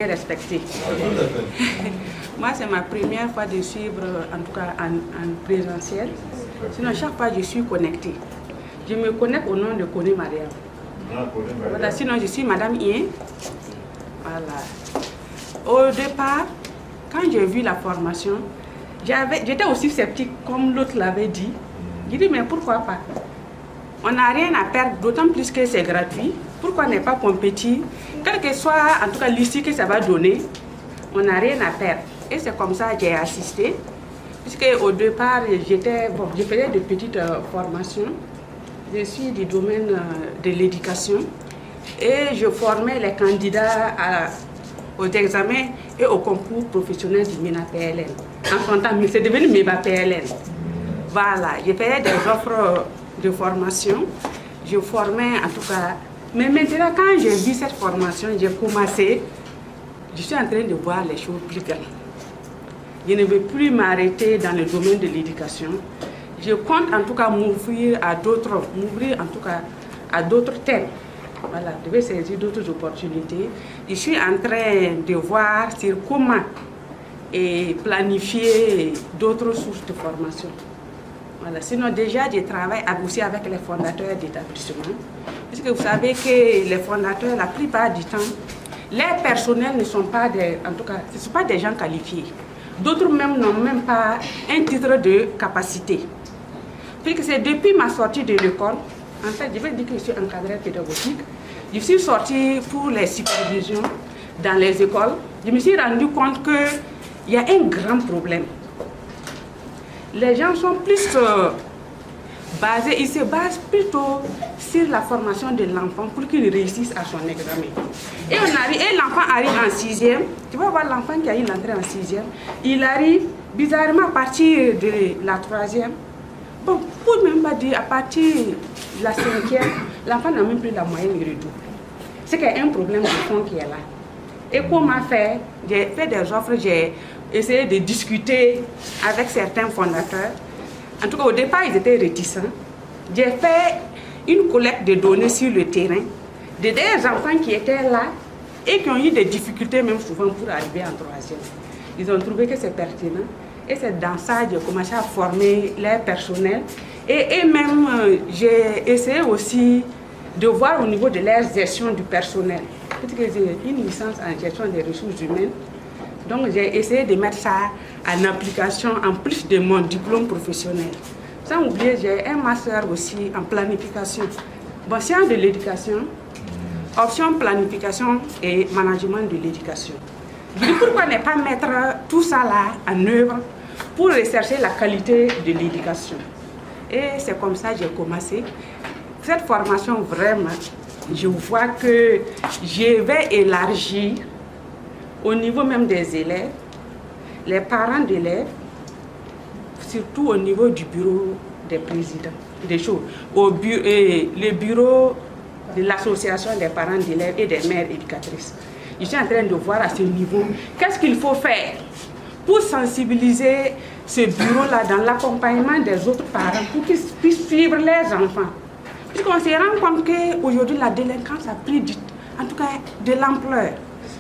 Respecté. Moi, c'est ma première fois de suivre, en tout cas en présentiel. Sinon, chaque fois, je suis connectée. Je me connecte au nom de Kone Mariam. Voilà, sinon, je suis Madame Ien. Voilà. Au départ, quand j'ai vu la formation, j'étais aussi sceptique, comme l'autre l'avait dit. J'ai dit, mais pourquoi pas? On n'a rien à perdre, d'autant plus que c'est gratuit. Pourquoi ne pas compétir? Quel que soit, en tout cas, l'issue que ça va donner, on n'a rien à perdre. Et c'est comme ça que j'ai assisté. Puisque au départ, je faisais de petites formations. Je suis du domaine de l'éducation. Et je formais les candidats aux examens et au concours professionnel du MENA PLN. En son temps, c'est devenu MEBA PLN. Voilà, je faisais des offres de formation. Je formais en tout cas. Mais maintenant, quand j'ai vu cette formation, j'ai commencé, je suis en train de voir les choses plus grandes. Je ne veux plus m'arrêter dans le domaine de l'éducation. Je compte en tout cas m'ouvrir en tout cas à d'autres thèmes. Voilà, je vais saisir d'autres opportunités. Je suis en train de voir sur comment planifier d'autres sources de formation. Voilà. Sinon, déjà, je travaille aussi avec les fondateurs d'établissements. Puisque vous savez que les fondateurs, la plupart du temps, les personnels ne sont pas en tout cas, ce ne sont pas des gens qualifiés. D'autres même n'ont même pas un titre de capacité. Puisque c'est depuis ma sortie de l'école, en fait, je vais dire que je suis encadreur pédagogique. Je suis sortie pour les supervisions dans les écoles. Je me suis rendu compte qu'il y a un grand problème. Les gens sont plus basés, ils se basent plutôt sur la formation de l'enfant pour qu'il réussisse à son examen. Et l'enfant arrive en 6e, tu vas voir l'enfant qui a eu l'entrée en 6e, il arrive bizarrement à partir de la 3e. Bon, pour même pas dire à partir de la 5e, l'enfant n'a même plus la moyenne du redouble. C'est qu'il y a un problème de fond qui est là. Et comment faire? J'ai fait des offres, j'ai essayé de discuter avec certains fondateurs. En tout cas, au départ, ils étaient réticents. J'ai fait une collecte de données sur le terrain de des enfants qui étaient là et qui ont eu des difficultés même souvent pour arriver en 3e. Ils ont trouvé que c'est pertinent. Et c'est dans ça que j'ai commencé à former les personnels. Et même, j'ai essayé aussi de voir au niveau de leur gestion du personnel. Parce que j'ai une licence en gestion des ressources humaines. Donc j'ai essayé de mettre ça en application en plus de mon diplôme professionnel. Sans oublier, j'ai un master aussi en planification. Bon, sciences de l'éducation, option planification et management de l'éducation. Je dis pourquoi ne pas mettre tout ça là en œuvre pour rechercher la qualité de l'éducation. Et c'est comme ça que j'ai commencé. Cette formation, vraiment, je vois que je vais élargir au niveau même des élèves, les parents d'élèves, surtout au niveau du bureau des présidents, des choses, le bureau de l'association des parents d'élèves et des mères éducatrices. Je suis en train de voir à ce niveau qu'est-ce qu'il faut faire pour sensibiliser ce bureau-là dans l'accompagnement des autres parents pour qu'ils puissent suivre les enfants. Puisqu'on se rend compte qu'aujourd'hui la délinquance a pris en tout cas de l'ampleur.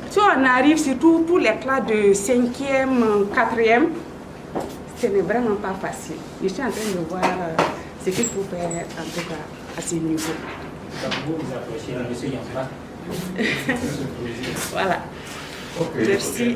Si on arrive surtout pour les classes de 5e, 4e, ce n'est vraiment pas facile. Je suis en train de voir ce qu'il faut faire en tout cas à ce niveau. Vous approchez M. Yamba. Voilà. Okay. Merci.